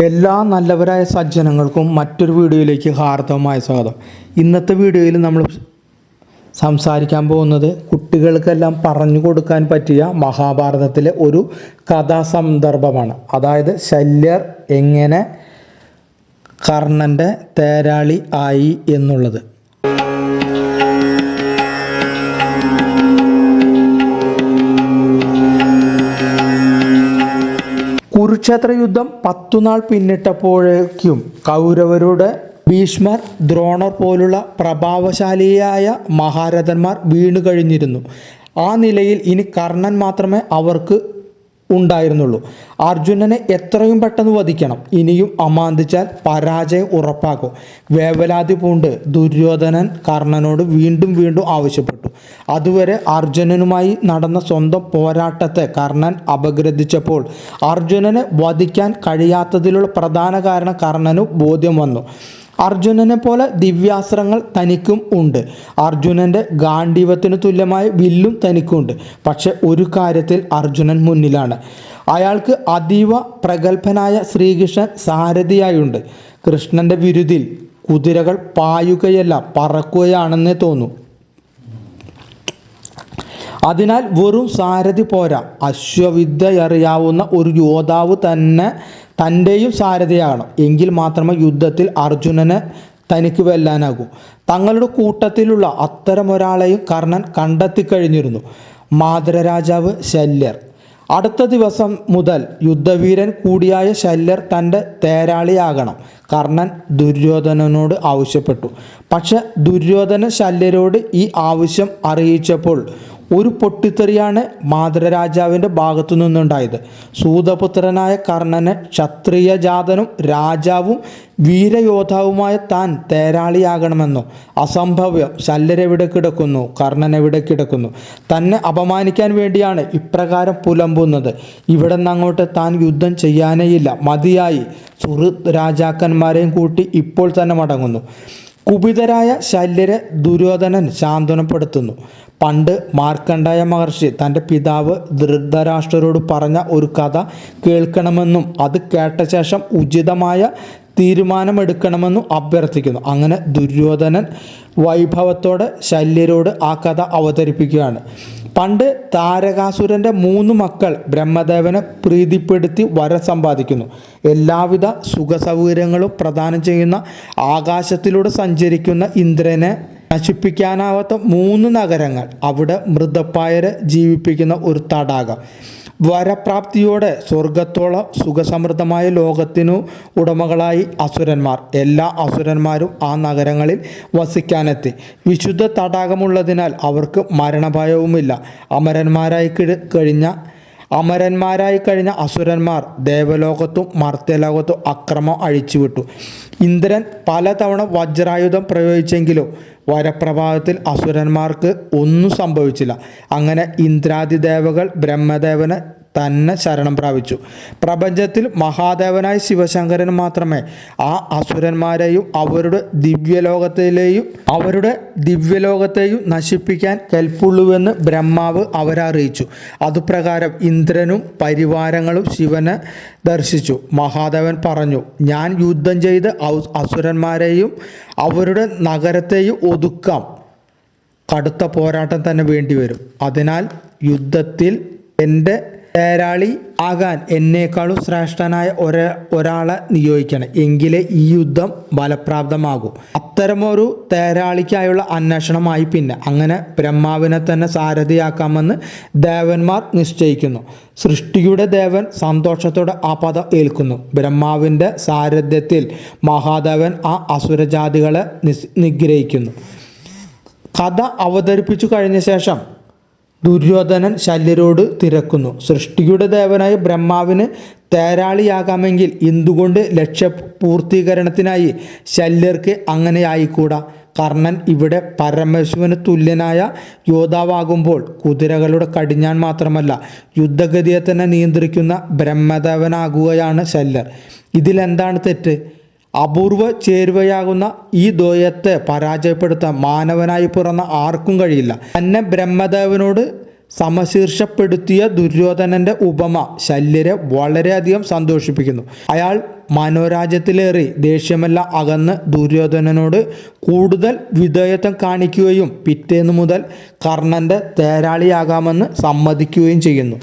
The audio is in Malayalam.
എല്ലാ നല്ലവരായ സജ്ജനങ്ങൾക്കും മറ്റൊരു വീഡിയോയിലേക്ക് ഹാർദവമായ സ്വാഗതം. ഇന്നത്തെ വീഡിയോയിൽ നമ്മൾ സംസാരിക്കാൻ പോകുന്നത് കുട്ടികൾക്കെല്ലാം പറഞ്ഞു കൊടുക്കാൻ പറ്റിയ മഹാഭാരതത്തിലെ ഒരു കഥാസന്ദർഭമാണ്. അതായത് ശല്യർ എങ്ങനെ കർണൻ്റെ തേരാളി ആയി എന്നുള്ളത്. കുരുക്ഷേത്ര യുദ്ധം 10 നാൾ പിന്നിട്ടപ്പോഴേക്കും കൗരവരുടെ ഭീഷ്മർ, ദ്രോണർ പോലുള്ള പ്രഭാവശാലിയായ മഹാരഥന്മാർ വീണു കഴിഞ്ഞിരുന്നു. ആ നിലയിൽ ഇനി കർണൻ മാത്രമേ അവർക്ക് ഉണ്ടായിരുന്നുള്ളൂ. അർജുനനെ എത്രയും പെട്ടെന്ന് വധിക്കണം. ഇനിയും അമാന്തിച്ചാൽ പരാജയം ഉറപ്പാക്കും. വേവലാതി പൂണ്ട് ദുര്യോധനൻ കർണനോട് വീണ്ടും വീണ്ടും ആവശ്യപ്പെട്ടു. അതുവരെ അർജുനനുമായി നടന്ന സ്വന്തം പോരാട്ടത്തെ കർണൻ അപഗ്രഥിച്ചപ്പോൾ അർജുനനെ വധിക്കാൻ കഴിയാത്തതിലുള്ള പ്രധാന കാരണം കർണനു ബോധ്യം വന്നു. അർജുനനെ പോലെ ദിവ്യാസ്ത്രങ്ങൾ തനിക്കും ഉണ്ട്. അർജുനൻ്റെ ഗാണ്ഡീവത്തിന് തുല്യമായ വില്ലും തനിക്കുണ്ട്. പക്ഷെ ഒരു കാര്യത്തിൽ അർജുനൻ മുന്നിലാണ്. അയാൾക്ക് അതീവ പ്രഗത്ഭനായ ശ്രീകൃഷ്ണൻ സാരഥിയായുണ്ട്. കൃഷ്ണൻ്റെ വിരുദിൽ കുതിരകൾ പായുകയല്ല പറക്കുകയാണെന്നേ തോന്നൂ. അതിനാൽ വെറും സാരഥി പോരാ, അശ്വവിദ്യയറിയാവുന്ന ഒരു യോദ്ധാവ് തൻ്റെയും സാരഥിയാകണം. എങ്കിൽ മാത്രമേ യുദ്ധത്തിൽ അർജുനനെ തനിക്ക് വെല്ലാനാകൂ. തങ്ങളുടെ കൂട്ടത്തിലുള്ള അത്തരമൊരാളെയും കർണൻ കണ്ടെത്തിക്കഴിഞ്ഞിരുന്നു. മാദ്രരാജാവ് ശല്യർ. അടുത്ത ദിവസം മുതൽ യുദ്ധവീരൻ കൂടിയായ ശല്യർ തൻ്റെ തേരാളിയാകണം കർണൻ ദുര്യോധനനോട് ആവശ്യപ്പെട്ടു. പക്ഷെ ദുര്യോധന ശല്യരോട് ഈ ആവശ്യം അറിയിച്ചപ്പോൾ ഒരു പൊട്ടിത്തെറിയാണ് മാദ്രരാജാവിൻ്റെ ഭാഗത്തു നിന്നുണ്ടായത്. സൂതപുത്രനായ കർണനെ ക്ഷത്രിയജാതനും രാജാവും വീരയോദ്ധാവുമായ താൻ തേരാളിയാകണമെന്നോ? അസംഭവ്യം. ശല്യരെവിടെ കിടക്കുന്നു? കർണൻ എവിടെ കിടക്കുന്നു? തന്നെ അപമാനിക്കാൻ വേണ്ടിയാണ് ഇപ്രകാരം പുലമ്പുന്നത്. ഇവിടെ നിന്നങ്ങോട്ട് താൻ യുദ്ധം ചെയ്യാനേയില്ല. മതിയായി. സുഹൃത് രാജാക്കന്മാരെയും കൂട്ടി ഇപ്പോൾ തന്നെ മടങ്ങുന്നു. കുപിതരായ ശല്യരെ ദുര്യോധനൻ സാന്ത്വനപ്പെടുത്തുന്നു. പണ്ട് മാർക്കണ്ഡേയ മഹർഷി തൻ്റെ പിതാവ് ധൃതരാഷ്ട്രരോട് പറഞ്ഞ ഒരു കഥ കേൾക്കണമെന്നും അത് കേട്ട ശേഷം ഉചിതമായ തീരുമാനമെടുക്കണമെന്നും അഭ്യർത്ഥിക്കുന്നു. അങ്ങനെ ദുര്യോധനൻ വൈഭവത്തോടെ ശല്യരോട് ആ കഥ അവതരിപ്പിക്കുകയാണ്. പണ്ട് താരകാസുരൻ്റെ 3 മക്കൾ ബ്രഹ്മദേവനെ പ്രീതിപ്പെടുത്തി വരം സമ്പാദിക്കുന്നു. എല്ലാവിധ സുഖസൗകര്യങ്ങളും പ്രദാനം ചെയ്യുന്ന ആകാശത്തിലൂടെ സഞ്ചരിക്കുന്ന ഇന്ദ്രനെ നശിപ്പിക്കാനാവാത്ത 3 നഗരങ്ങൾ, അവിടെ മൃതപ്പായരെ ജീവിപ്പിക്കുന്ന ഒരു തടാകം, വരപ്രാപ്തിയോടെ സ്വർഗത്തോളം സുഖസമൃദ്ധമായ ലോകത്തിനു ഉടമകളായി അസുരന്മാർ. എല്ലാ അസുരന്മാരും ആ നഗരങ്ങളിൽ വസിക്കാനെത്തി. വിശുദ്ധ തടാകമുള്ളതിനാൽ അവർക്ക് മരണഭയവുമില്ല. അമരന്മാരായി കഴിഞ്ഞ അസുരന്മാർ ദേവലോകത്തും മർത്യലോകത്തും അക്രമം അഴിച്ചുവിട്ടു. ഇന്ദ്രൻ പലതവണ വജ്രായുധം പ്രയോഗിച്ചെങ്കിലും വരപ്രഭാവത്തിൽ അസുരന്മാർക്ക് ഒന്നും സംഭവിച്ചില്ല. അങ്ങനെ ഇന്ദ്രാദി ദേവകൾ ബ്രഹ്മദേവനെ തന്നെ ശരണം പ്രാപിച്ചു. പ്രപഞ്ചത്തിൽ മഹാദേവനായ ശിവശങ്കരൻ മാത്രമേ ആ അസുരന്മാരെയും അവരുടെ ദിവ്യലോകത്തെയും നശിപ്പിക്കാൻ കെൽപ്പുള്ളൂവെന്ന് ബ്രഹ്മാവ് അവരെ അറിയിച്ചു. അതുപ്രകാരം ഇന്ദ്രനും പരിവാരങ്ങളും ശിവനെ ദർശിച്ചു. മഹാദേവൻ പറഞ്ഞു, ഞാൻ യുദ്ധം ചെയ്ത് അസുരന്മാരെയും അവരുടെ നഗരത്തെയും ഒതുക്കാം. കടുത്ത പോരാട്ടം തന്നെ വേണ്ടിവരും. അതിനാൽ യുദ്ധത്തിൽ എൻ്റെ തേരാളി ആകാൻ എന്നേക്കാളും ശ്രേഷ്ഠനായ ഒരാളെ നിയോഗിക്കണം. എങ്കിലേ ഈ യുദ്ധം ഫലപ്രാപ്തമാകൂ. അത്തരമൊരു തേരാളിക്കായുള്ള അന്വേഷണമായി. പിന്നെ അങ്ങനെ ബ്രഹ്മാവിനെ തന്നെ സാരഥിയാക്കാമെന്ന് ദേവന്മാർ നിശ്ചയിക്കുന്നു. സൃഷ്ടിയുടെ ദേവൻ സന്തോഷത്തോടെ ആ പദം ഏൽക്കുന്നു. ബ്രഹ്മാവിൻ്റെ സാരഥ്യത്തിൽ മഹാദേവൻ ആ അസുരജാതികളെ നിഗ്രഹിക്കുന്നു. കഥ അവതരിപ്പിച്ചു കഴിഞ്ഞ ശേഷം ദുര്യോധനൻ ശല്യരോട് തിരക്കുന്നു. സൃഷ്ടിയുടെ ദേവനായ ബ്രഹ്മാവിന് തേരാളിയാകാമെങ്കിൽ എന്തുകൊണ്ട് ലക്ഷ്യപൂർത്തീകരണത്തിനായി ശല്യർക്ക് അങ്ങനെയായിക്കൂടാ? കർണൻ ഇവിടെ പരമശിവന് തുല്യനായ യോദ്ധാവാകുമ്പോൾ കുതിരകളുടെ കടിഞ്ഞാൻ മാത്രമല്ല യുദ്ധഗതിയെ തന്നെ നിയന്ത്രിക്കുന്ന ബ്രഹ്മദേവനാകുകയാണ് ശല്യർ. ഇതിലെന്താണ് തെറ്റ്? അപൂർവ ചേരുവയാകുന്ന ഈ ദ്വയത്തെ പരാജയപ്പെടുത്താൻ മാനവനായി പിറന്ന ആർക്കും കഴിയില്ല. തന്നെ ബ്രഹ്മദേവനോട് സമശീർഷപ്പെടുത്തിയ ദുര്യോധനന്റെ ഉപമ ശല്യരെ വളരെയധികം സന്തോഷിപ്പിക്കുന്നു. അയാൾ മനോരാജ്യത്തിലേറി ദേഷ്യമെല്ലാം അകന്ന് ദുര്യോധനനോട് കൂടുതൽ വിധേയത്വം കാണിക്കുകയും പിറ്റേന്നു മുതൽ കർണന്റെ തേരാളിയാകാമെന്ന് സമ്മതിക്കുകയും ചെയ്യുന്നു.